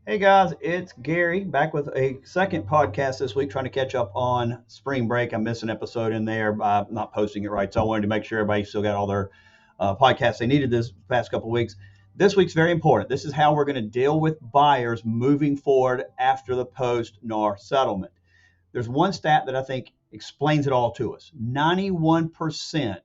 Hey guys, it's Gary back with a second podcast this week, trying to catch up on spring break. I missed an episode in there by not posting it right, so I wanted to make sure everybody still got all their podcasts they needed this past couple of weeks. This week's very important. This is how we're going to deal with buyers moving forward after the post NAR settlement. There's one stat that I think explains it all to us. 91%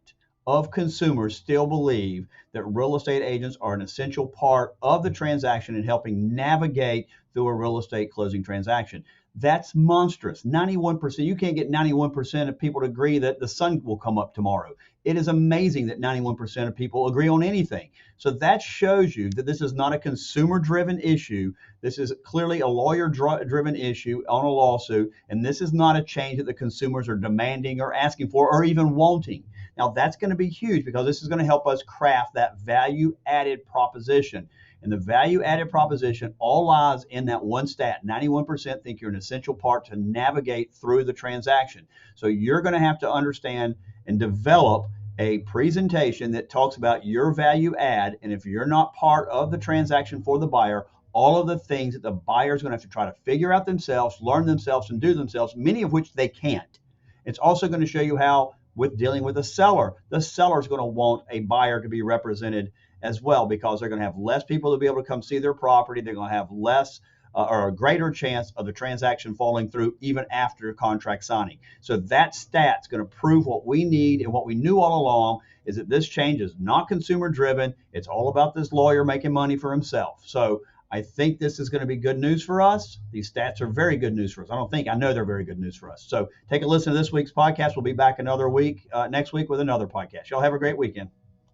of consumers still believe that real estate agents are an essential part of the transaction in helping navigate through a real estate closing transaction. That's monstrous. 91%. You can't get 91% of people to agree that the sun will come up tomorrow. It is amazing that 91% of people agree on anything. So that shows you that this is not a consumer driven issue. This is clearly a lawyer driven issue on a lawsuit. And this is not a change that the consumers are demanding or asking for or even wanting. Now, that's going to be huge because this is going to help us craft that value added proposition. And the value added proposition all lies in that one stat. 91% think you're an essential part to navigate through the transaction. So you're going to have to understand and develop a presentation that talks about your value add. And if you're not part of the transaction for the buyer, all of the things that the buyer is going to have to try to figure out themselves, learn themselves, and do themselves, many of which they can't. It's also going to show you how, with dealing with a seller, the seller is going to want a buyer to be represented as well, because they're going to have less people to be able to come see their property. They're going to have less or a greater chance of the transaction falling through even after contract signing. So that stat's going to prove what we need and what we knew all along, is that this change is not consumer driven. It's all about this lawyer making money for himself. So I think this is going to be good news for us. These stats are very good news for us. I know they're very good news for us. So take a listen to this week's podcast. We'll be back another week next week with another podcast. Y'all have a great weekend.